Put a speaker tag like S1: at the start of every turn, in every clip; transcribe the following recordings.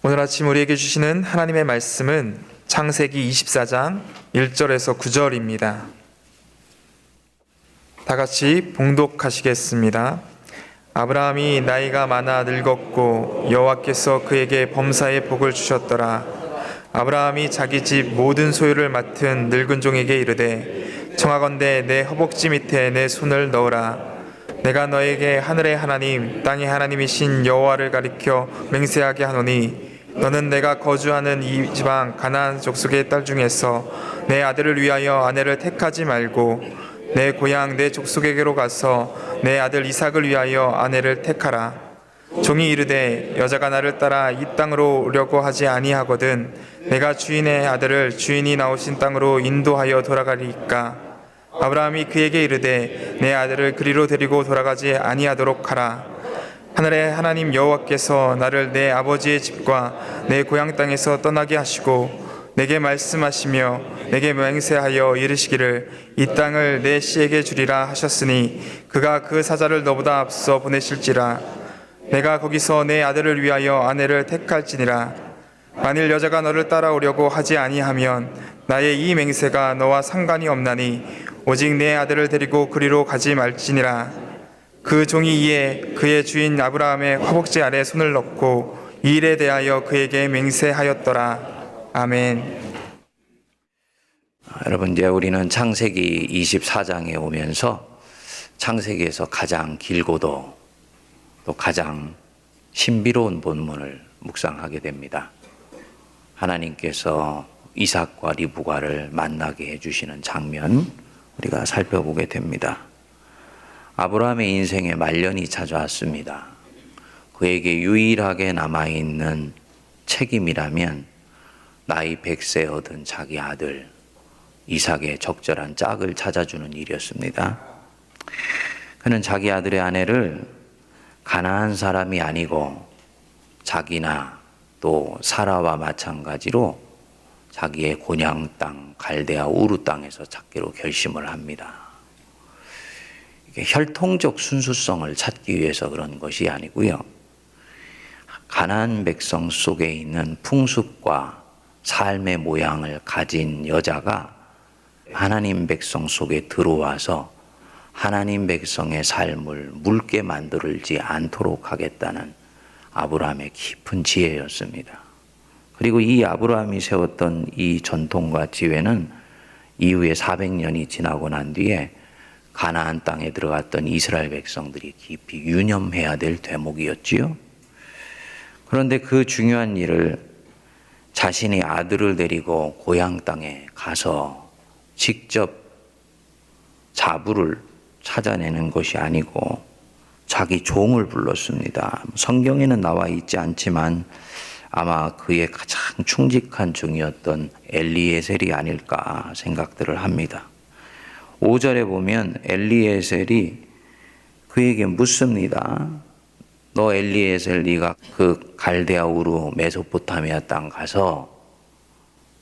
S1: 오늘 아침 우리에게 주시는 하나님의 말씀은 창세기 24장 1절에서 9절입니다. 다 같이 봉독하시겠습니다. 아브라함이 나이가 많아 늙었고 여호와께서 그에게 범사의 복을 주셨더라. 아브라함이 자기 집 모든 소유를 맡은 늙은 종에게 이르되 청하건대 내 허벅지 밑에 내 손을 넣으라. 내가 너에게 하늘의 하나님 땅의 하나님이신 여호와를 가리켜 맹세하게 하노니 너는 내가 거주하는 이 지방 가나안 족속의 딸 중에서 내 아들을 위하여 아내를 택하지 말고 내 고향 내 족속에게로 가서 내 아들 이삭을 위하여 아내를 택하라. 종이 이르되 여자가 나를 따라 이 땅으로 오려고 하지 아니하거든 내가 주인의 아들을 주인이 나오신 땅으로 인도하여 돌아가리이까. 아브라함이 그에게 이르되 내 아들을 그리로 데리고 돌아가지 아니하도록 하라. 하늘의 하나님 여호와께서 나를 내 아버지의 집과 내 고향 땅에서 떠나게 하시고 내게 말씀하시며 내게 맹세하여 이르시기를 이 땅을 내 씨에게 주리라 하셨으니 그가 그 사자를 너보다 앞서 보내실지라. 내가 거기서 내 아들을 위하여 아내를 택할지니라. 만일 여자가 너를 따라오려고 하지 아니하면 나의 이 맹세가 너와 상관이 없나니 오직 내 아들을 데리고 그리로 가지 말지니라. 그 종이 이에 그의 주인 아브라함의 허벅지 아래 손을 넣고 이 일에 대하여 그에게 맹세하였더라. 아멘.
S2: 여러분, 이제 우리는 창세기 24장에 오면서 창세기에서 가장 길고도 또 가장 신비로운 본문을 묵상하게 됩니다. 하나님께서 이삭과 리브가를 만나게 해주시는 장면 우리가 살펴보게 됩니다. 아브라함의 인생에 말년이 찾아왔습니다. 그에게 유일하게 남아있는 책임이라면 나이 100세 얻은 자기 아들 이삭의 적절한 짝을 찾아주는 일이었습니다. 그는 자기 아들의 아내를 가나안 사람이 아니고 자기나 또 사라와 마찬가지로 자기의 고향 땅 갈대아 우르 땅에서 찾기로 결심을 합니다. 혈통적 순수성을 찾기 위해서 그런 것이 아니고요. 가나안 백성 속에 있는 풍습과 삶의 모양을 가진 여자가 하나님 백성 속에 들어와서 하나님 백성의 삶을 묽게 만들지 않도록 하겠다는 아브라함의 깊은 지혜였습니다. 그리고 이 아브라함이 세웠던 이 전통과 지혜는 이후에 400년이 지나고 난 뒤에 가나안 땅에 들어갔던 이스라엘 백성들이 깊이 유념해야 될 대목이었지요. 그런데 그 중요한 일을 자신이 아들을 데리고 고향 땅에 가서 직접 자부를 찾아내는 것이 아니고 자기 종을 불렀습니다. 성경에는 나와 있지 않지만 아마 그의 가장 충직한 종이었던 엘리에셀이 아닐까 생각들을 합니다. 5절에 보면 엘리에셀이 그에게 묻습니다. 너 엘리에셀, 네가 그 갈대아 우르 메소포타미아 땅 가서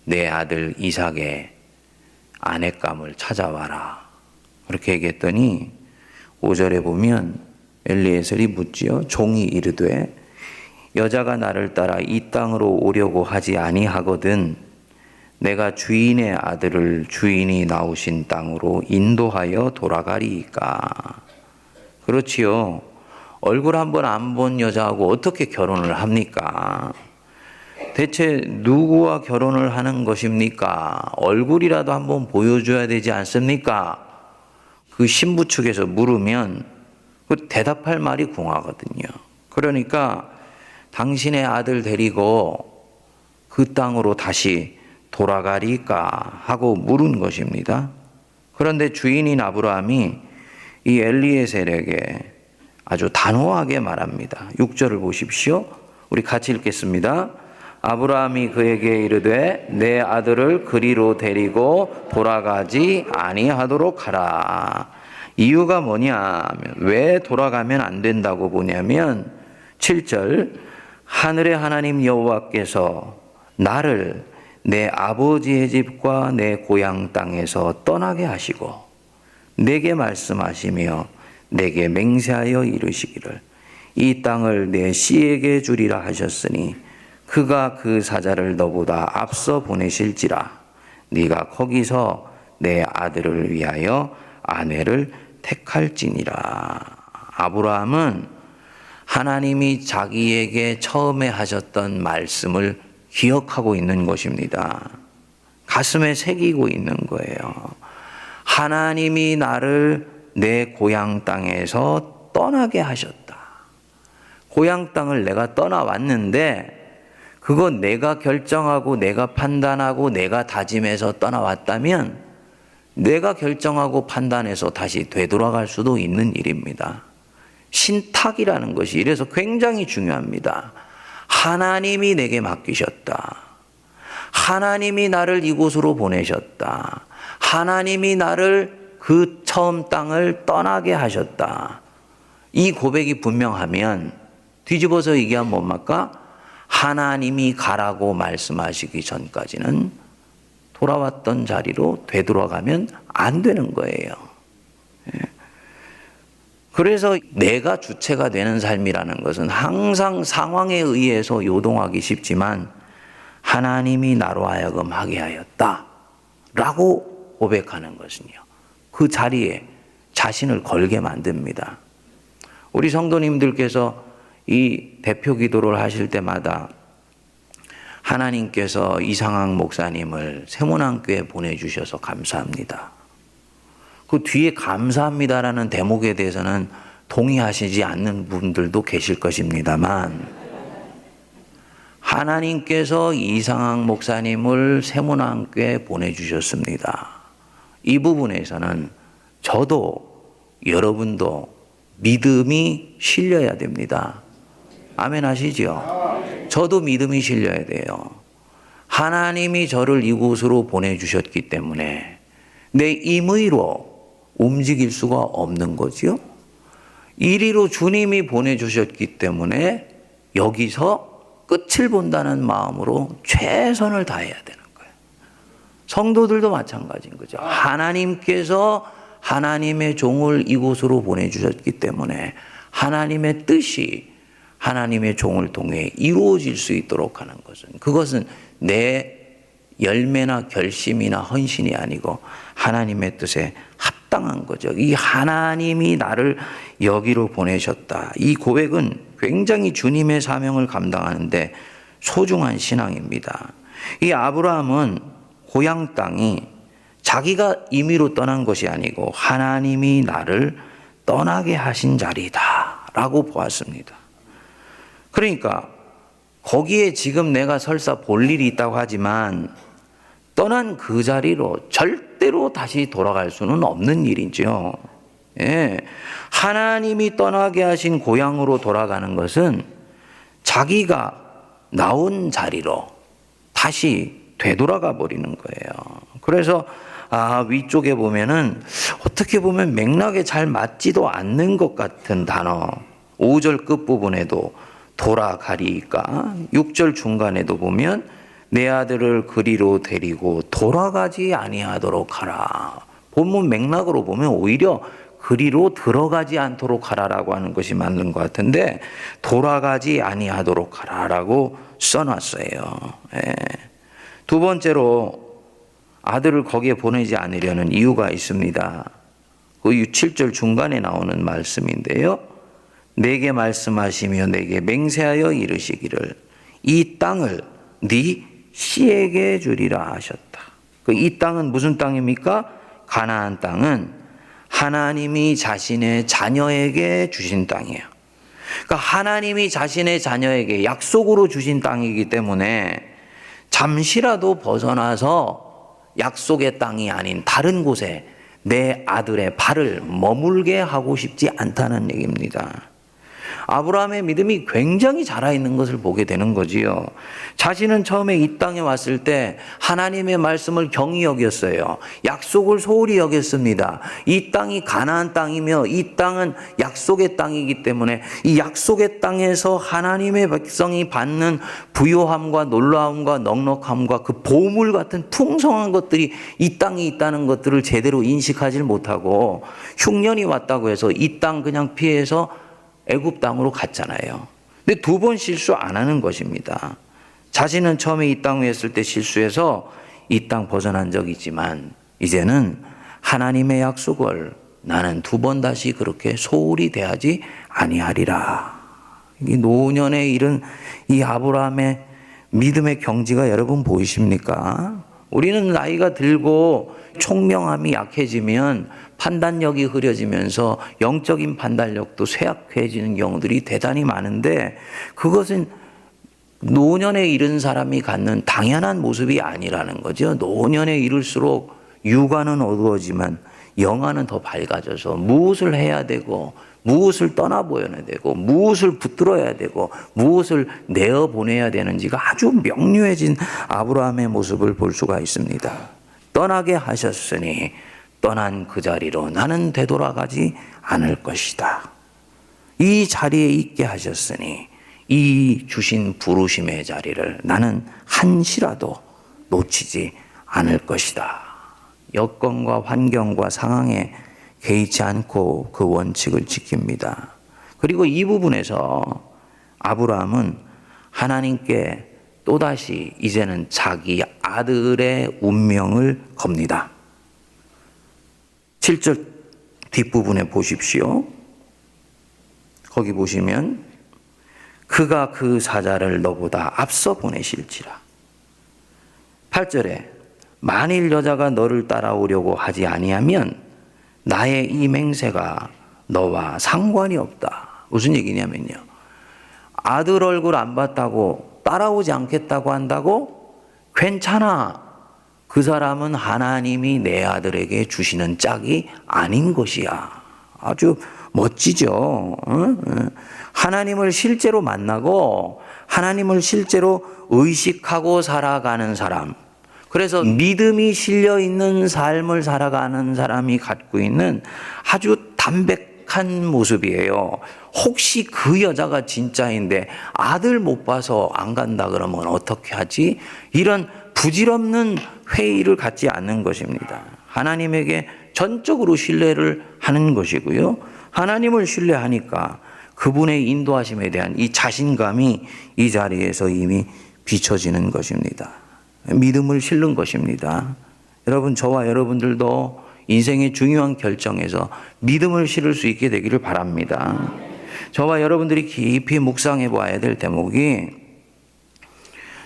S2: 내 아들 이삭의 아내감을 찾아와라. 그렇게 얘기했더니 5절에 보면 엘리에셀이 묻지요. 종이 이르되 여자가 나를 따라 이 땅으로 오려고 하지 아니하거든 내가 주인의 아들을 주인이 나오신 땅으로 인도하여 돌아가리이까. 그렇지요. 얼굴 한번 안 본 여자하고 어떻게 결혼을 합니까? 대체 누구와 결혼을 하는 것입니까? 얼굴이라도 한번 보여줘야 되지 않습니까? 그 신부 측에서 물으면 그 대답할 말이 궁하거든요. 그러니까 당신의 아들 데리고 그 땅으로 다시 돌아가리까 하고 물은 것입니다. 그런데 주인인 아브라함이 이 엘리에셀에게 아주 단호하게 말합니다. 6절을 보십시오. 우리 같이 읽겠습니다. 아브라함이 그에게 이르되 내 아들을 그리로 데리고 돌아가지 아니하도록 하라. 이유가 뭐냐면 왜 돌아가면 안 된다고 보냐면 7절 하늘의 하나님 여호와께서 나를 내 아버지의 집과 내 고향 땅에서 떠나게 하시고 내게 말씀하시며 내게 맹세하여 이르시기를 이 땅을 내 씨에게 주리라 하셨으니 그가 그 사자를 너보다 앞서 보내실지라 네가 거기서 내 아들을 위하여 아내를 택할지니라. 아브라함은 하나님이 자기에게 처음에 하셨던 말씀을 기억하고 있는 것입니다. 가슴에 새기고 있는 거예요. 하나님이 나를 내 고향 땅에서 떠나게 하셨다. 고향 땅을 내가 떠나왔는데 그거 내가 결정하고 내가 판단하고 내가 다짐해서 떠나왔다면 내가 결정하고 판단해서 다시 되돌아갈 수도 있는 일입니다. 신탁이라는 것이 이래서 굉장히 중요합니다. 하나님이 내게 맡기셨다. 하나님이 나를 이곳으로 보내셨다. 하나님이 나를 그 처음 땅을 떠나게 하셨다. 이 고백이 분명하면 뒤집어서 얘기하면 뭡니까? 하나님이 가라고 말씀하시기 전까지는 돌아왔던 자리로 되돌아가면 안 되는 거예요. 그래서 내가 주체가 되는 삶이라는 것은 항상 상황에 의해서 요동하기 쉽지만 하나님이 나로 하여금 하게 하였다 라고 고백하는 것은요, 그 자리에 자신을 걸게 만듭니다. 우리 성도님들께서 이 대표 기도를 하실 때마다 하나님께서 이상학 목사님을 세문안교에 보내주셔서 감사합니다. 그 뒤에 감사합니다라는 대목에 대해서는 동의하시지 않는 분들도 계실 것입니다만, 하나님께서 이상학 목사님을 세문안교에 보내주셨습니다. 이 부분에서는 저도 여러분도 믿음이 실려야 됩니다. 아멘 하시죠? 저도 믿음이 실려야 돼요. 하나님이 저를 이곳으로 보내주셨기 때문에 내 임의로 움직일 수가 없는 거지요. 이리로 주님이 보내주셨기 때문에 여기서 끝을 본다는 마음으로 최선을 다해야 되는 거예요. 성도들도 마찬가지인 거죠. 하나님께서 하나님의 종을 이곳으로 보내주셨기 때문에 하나님의 뜻이 하나님의 종을 통해 이루어질 수 있도록 하는 것은, 그것은 내 열매나 결심이나 헌신이 아니고 하나님의 뜻에 합당한 거죠. 이 하나님이 나를 여기로 보내셨다. 이 고백은 굉장히 주님의 사명을 감당하는데 소중한 신앙입니다. 이 아브라함은 고향 땅이 자기가 임의로 떠난 것이 아니고 하나님이 나를 떠나게 하신 자리다 라고 보았습니다. 그러니까 거기에 지금 내가 설사 볼 일이 있다고 하지만 떠난 그 자리로 절대로 다시 돌아갈 수는 없는 일이죠. 예. 하나님이 떠나게 하신 고향으로 돌아가는 것은 자기가 나온 자리로 다시 되돌아가 버리는 거예요. 그래서 위쪽에 보면은 어떻게 보면 맥락에 잘 맞지도 않는 것 같은 단어, 5절 끝부분에도 돌아가리까, 6절 중간에도 보면 내 아들을 그리로 데리고 돌아가지 아니하도록 하라. 본문 맥락으로 보면 오히려 그리로 들어가지 않도록 하라라고 하는 것이 맞는 것 같은데 돌아가지 아니하도록 하라라고 써놨어요. 예. 두 번째로 아들을 거기에 보내지 않으려는 이유가 있습니다. 그 7절 중간에 나오는 말씀인데요. 내게 말씀하시며 내게 맹세하여 이르시기를 이 땅을 네 씨에게 주리라 하셨다. 그 이 땅은 무슨 땅입니까? 가나안 땅은 하나님이 자신의 자녀에게 주신 땅이에요. 그러니까 하나님이 자신의 자녀에게 약속으로 주신 땅이기 때문에 잠시라도 벗어나서 약속의 땅이 아닌 다른 곳에 내 아들의 발을 머물게 하고 싶지 않다는 얘기입니다. 아브라함의 믿음이 굉장히 자라있는 것을 보게 되는 거지요. 자신은 처음에 이 땅에 왔을 때 하나님의 말씀을 경히 여겼어요. 약속을 소홀히 여겼습니다. 이 땅이 가나안 땅이며 이 땅은 약속의 땅이기 때문에 이 약속의 땅에서 하나님의 백성이 받는 부요함과 놀라움과 넉넉함과 그 보물 같은 풍성한 것들이 이 땅에 있다는 것들을 제대로 인식하지 못하고 흉년이 왔다고 해서 이 땅 그냥 피해서 애굽 땅으로 갔잖아요. 근데 두 번 실수 안 하는 것입니다. 자신은 처음에 이 땅 위에 있을 때 실수해서 이 땅 벗어난 적이 있지만 이제는 하나님의 약속을 나는 두 번 다시 그렇게 소홀히 대하지 아니하리라. 이 노년에 이른 이 아브라함의 믿음의 경지가 여러분 보이십니까? 우리는 나이가 들고 총명함이 약해지면 판단력이 흐려지면서 영적인 판단력도 쇠약해지는 경우들이 대단히 많은데, 그것은 노년에 이른 사람이 갖는 당연한 모습이 아니라는 거죠. 노년에 이를수록 육안은 어두워지만 영안은 더 밝아져서 무엇을 해야 되고 무엇을 떠나보여야 되고 무엇을 붙들어야 되고 무엇을 내어보내야 되는지가 아주 명료해진 아브라함의 모습을 볼 수가 있습니다. 떠나게 하셨으니 떠난 그 자리로 나는 되돌아가지 않을 것이다. 이 자리에 있게 하셨으니 이 주신 부르심의 자리를 나는 한시라도 놓치지 않을 것이다. 여건과 환경과 상황에 개의치 않고 그 원칙을 지킵니다. 그리고 이 부분에서 아브라함은 하나님께 또다시 이제는 자기 아들의 운명을 겁니다. 7절 뒷부분에 보십시오. 거기 보시면 그가 그 사자를 너보다 앞서 보내실지라. 8절에 만일 여자가 너를 따라오려고 하지 아니하면 나의 이 맹세가 너와 상관이 없다. 무슨 얘기냐면요, 아들 얼굴 안 봤다고 따라오지 않겠다고 한다고? 괜찮아. 그 사람은 하나님이 내 아들에게 주시는 짝이 아닌 것이야. 아주 멋지죠. 하나님을 실제로 만나고 하나님을 실제로 의식하고 살아가는 사람, 그래서 믿음이 실려 있는 삶을 살아가는 사람이 갖고 있는 아주 담백한 모습이에요. 혹시 그 여자가 진짜인데 아들 못 봐서 안 간다 그러면 어떻게 하지? 이런 부질없는 회의를 갖지 않는 것입니다. 하나님에게 전적으로 신뢰를 하는 것이고요. 하나님을 신뢰하니까 그분의 인도하심에 대한 이 자신감이 이 자리에서 이미 비춰지는 것입니다. 믿음을 실는 것입니다. 여러분, 저와 여러분들도 인생의 중요한 결정에서 믿음을 실을 수 있게 되기를 바랍니다. 저와 여러분들이 깊이 묵상해 봐야 될 대목이,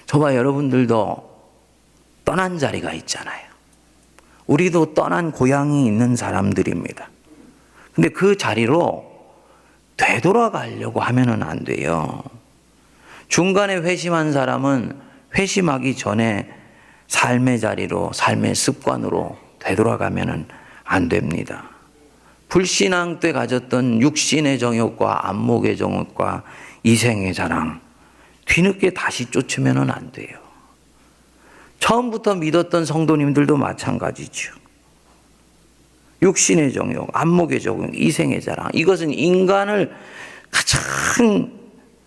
S2: 저와 여러분들도 떠난 자리가 있잖아요. 우리도 떠난 고향이 있는 사람들입니다. 근데 그 자리로 되돌아가려고 하면은 안 돼요. 중간에 회심한 사람은 회심하기 전에 삶의 자리로, 삶의 습관으로 되돌아가면은 안 됩니다. 불신앙 때 가졌던 육신의 정욕과 안목의 정욕과 이생의 자랑, 뒤늦게 다시 쫓으면은 안 돼요. 처음부터 믿었던 성도님들도 마찬가지죠. 육신의 정욕, 안목의 정욕, 이생의 자랑, 이것은 인간을 가장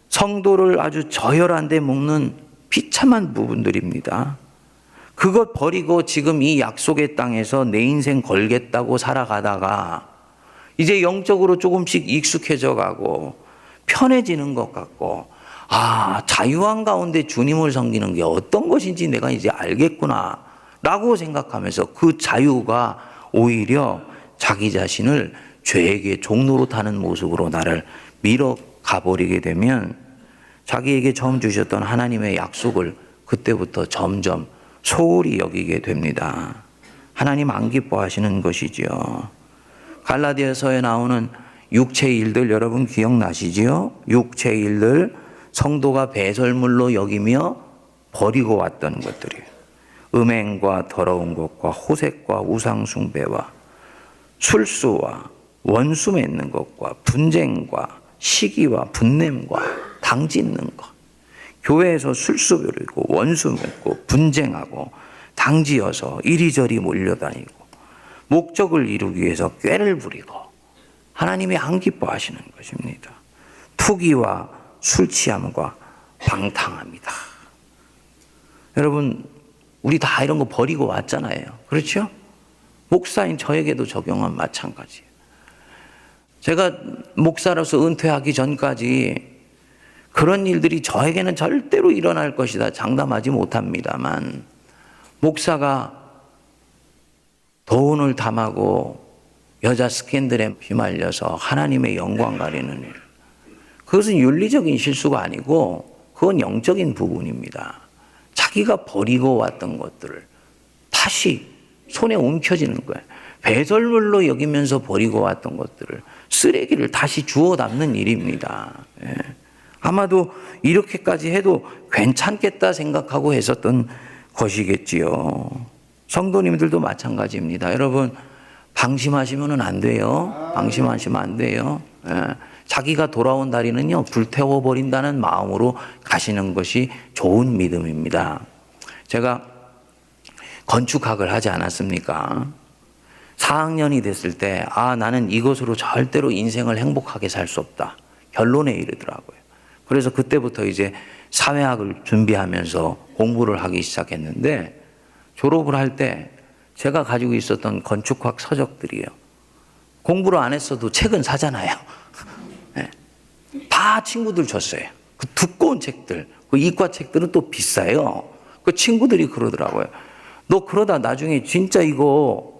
S2: 성도를 아주 저열한 데 묶는 비참한 부분들입니다. 그것 버리고 지금 이 약속의 땅에서 내 인생 걸겠다고 살아가다가 이제 영적으로 조금씩 익숙해져 가고 편해지는 것 같고, 아, 자유한 가운데 주님을 섬기는 게 어떤 것인지 내가 이제 알겠구나 라고 생각하면서 그 자유가 오히려 자기 자신을 죄에게 종노릇하는 모습으로 나를 밀어 가버리게 되면 자기에게 처음 주셨던 하나님의 약속을 그때부터 점점 소홀히 여기게 됩니다. 하나님 안 기뻐하시는 것이죠. 갈라디아서에 나오는 육체의 일들 여러분 기억나시지요? 육체의 일들, 성도가 배설물로 여기며 버리고 왔던 것들이에요. 음행과 더러운 것과 호색과 우상숭배와 술수와 원수 맺는 것과 분쟁과 시기와 분냄과 당짓는 것, 교회에서 술수 부리고 원수 맺고 분쟁하고 당지어서 이리저리 몰려다니고 목적을 이루기 위해서 꾀를 부리고 하나님이 안 기뻐하시는 것입니다. 투기와 술 취함과 방탕함이다. 여러분, 우리 다 이런 거 버리고 왔잖아요. 그렇죠? 목사인 저에게도 적용한 마찬가지예요. 제가 목사로서 은퇴하기 전까지 그런 일들이 저에게는 절대로 일어날 것이다 장담하지 못합니다만, 목사가 돈을 탐하고 여자 스캔들에 휘말려서 하나님의 영광 가리는 일, 그것은 윤리적인 실수가 아니고 그건 영적인 부분입니다. 자기가 버리고 왔던 것들을 다시 손에 움켜쥐는 거예요. 배설물로 여기면서 버리고 왔던 것들을, 쓰레기를 다시 주워 담는 일입니다. 예. 아마도 이렇게까지 해도 괜찮겠다 생각하고 했었던 것이겠지요. 성도님들도 마찬가지입니다. 여러분, 방심하시면 안 돼요. 방심하시면 안 돼요. 예. 자기가 돌아온 다리는요, 불태워버린다는 마음으로 가시는 것이 좋은 믿음입니다. 제가 건축학을 하지 않았습니까? 4학년이 됐을 때, 나는 이것으로 절대로 인생을 행복하게 살 수 없다. 결론에 이르더라고요. 그래서 그때부터 이제 사회학을 준비하면서 공부를 하기 시작했는데, 졸업을 할 때 제가 가지고 있었던 건축학 서적들이에요. 공부를 안 했어도 책은 사잖아요. 네. 다 친구들 줬어요. 그 두꺼운 책들, 그 이과 책들은 또 비싸요. 그 친구들이 그러더라고요. 너 그러다 나중에 진짜 이거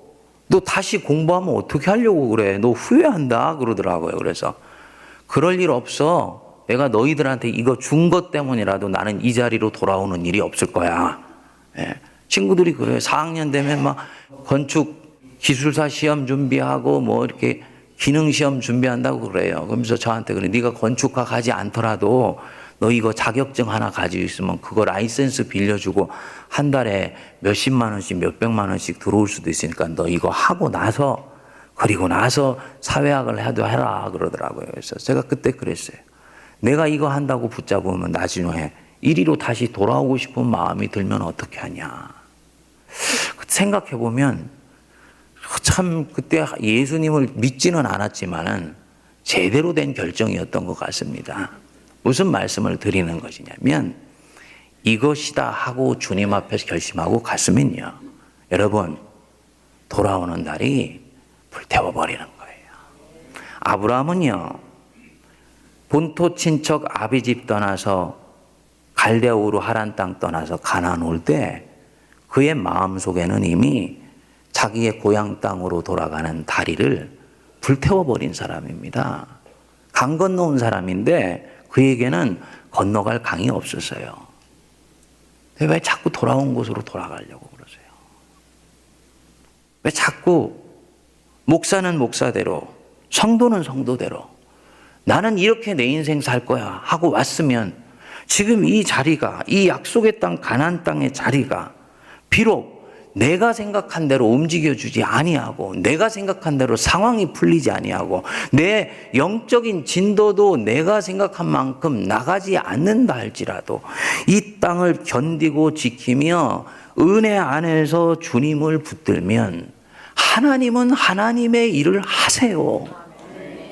S2: 너 다시 공부하면 어떻게 하려고 그래? 너 후회한다 그러더라고요. 그래서 그럴 일 없어. 내가 너희들한테 이거 준 것 때문이라도 나는 이 자리로 돌아오는 일이 없을 거야. 예. 친구들이 그래요. 4학년 되면 막 건축 기술사 시험 준비하고 뭐 이렇게 기능 시험 준비한다고 그래요. 그러면서 저한테 그래. 네가 건축학 하지 않더라도 너 이거 자격증 하나 가지고 있으면 그거 라이센스 빌려주고 한 달에 몇십만 원씩 몇백만 원씩 들어올 수도 있으니까 너 이거 하고 나서, 그리고 나서 사회학을 해도 해라 그러더라고요. 그래서 제가 그때 그랬어요. 내가 이거 한다고 붙잡으면 나중에 이리로 다시 돌아오고 싶은 마음이 들면 어떻게 하냐. 생각해보면 참 그때 예수님을 믿지는 않았지만은 제대로 된 결정이었던 것 같습니다. 무슨 말씀을 드리는 것이냐면, 이것이다 하고 주님 앞에서 결심하고 갔으면요, 여러분, 돌아오는 날이 불태워버리는 거예요. 아브라함은요, 본토 친척 아비집 떠나서 갈대아 우르 하란 땅 떠나서 가나안 올 때 그의 마음속에는 이미 자기의 고향 땅으로 돌아가는 다리를 불태워버린 사람입니다. 강 건너온 사람인데 그에게는 건너갈 강이 없었어요. 왜 자꾸 돌아온 곳으로 돌아가려고 그러세요? 왜 자꾸 목사는 목사대로, 성도는 성도대로, 나는 이렇게 내 인생 살 거야 하고 왔으면 지금 이 자리가, 이 약속의 땅 가나안 땅의 자리가 비록 내가 생각한 대로 움직여주지 아니하고, 내가 생각한 대로 상황이 풀리지 아니하고, 내 영적인 진도도 내가 생각한 만큼 나가지 않는다 할지라도 이 땅을 견디고 지키며 은혜 안에서 주님을 붙들면 하나님은 하나님의 일을 하세요.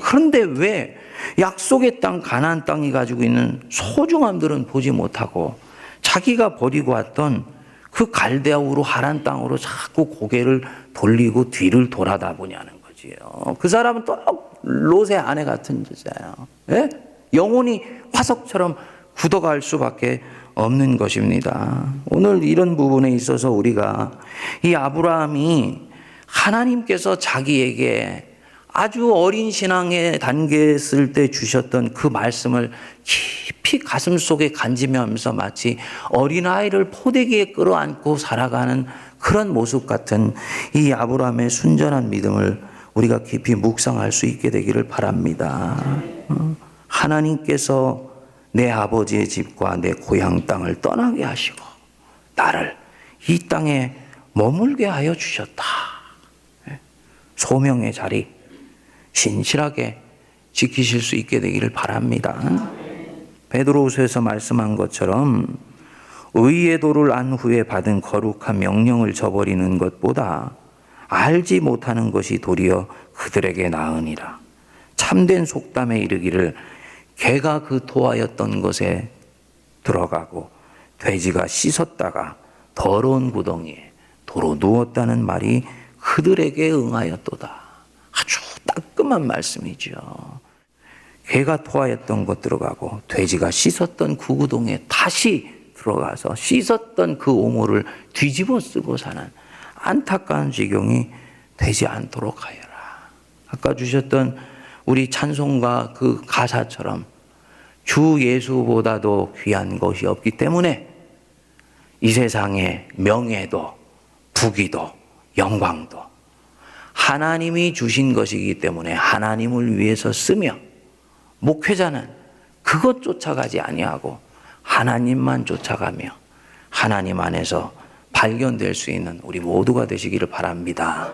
S2: 그런데 왜 약속의 땅 가나안 땅이 가지고 있는 소중함들은 보지 못하고 자기가 버리고 왔던 그 갈대아 우르 하란 땅으로 자꾸 고개를 돌리고 뒤를 돌아다 보냐는 거지요. 그 사람은 또 롯의 아내 같은 여자예요. 예? 영혼이 화석처럼 굳어갈 수밖에 없는 것입니다. 오늘 이런 부분에 있어서 우리가 이 아브라함이 하나님께서 자기에게 아주 어린 신앙의 단계에 있을 때 주셨던 그 말씀을 깊이 가슴 속에 간지면서 마치 어린아이를 포대기에 끌어안고 살아가는 그런 모습 같은 이 아브라함의 순전한 믿음을 우리가 깊이 묵상할 수 있게 되기를 바랍니다. 하나님께서 내 아버지의 집과 내 고향 땅을 떠나게 하시고 나를 이 땅에 머물게 하여 주셨다. 소명의 자리 신실하게 지키실 수 있게 되기를 바랍니다. 베드로후서에서 말씀한 것처럼 의의 도를 안 후에 받은 거룩한 명령을 저버리는 것보다 알지 못하는 것이 도리어 그들에게 나으니라. 참된 속담에 이르기를 개가 그 토하였던 것에 들어가고 돼지가 씻었다가 더러운 구덩이에 도로 누웠다는 말이 그들에게 응하였도다. 아주 따끔한 말씀이죠. 개가 토하였던 곳 들어가고 돼지가 씻었던 그 구덩이에 다시 들어가서 씻었던 그 오물을 뒤집어 쓰고 사는 안타까운 지경이 되지 않도록 하여라. 아까 주셨던 우리 찬송가 그 가사처럼 주 예수보다도 귀한 것이 없기 때문에 이 세상의 명예도 부귀도 영광도 하나님이 주신 것이기 때문에 하나님을 위해서 쓰며, 목회자는 그것 쫓아가지 아니하고 하나님만 쫓아가며 하나님 안에서 발견될 수 있는 우리 모두가 되시기를 바랍니다.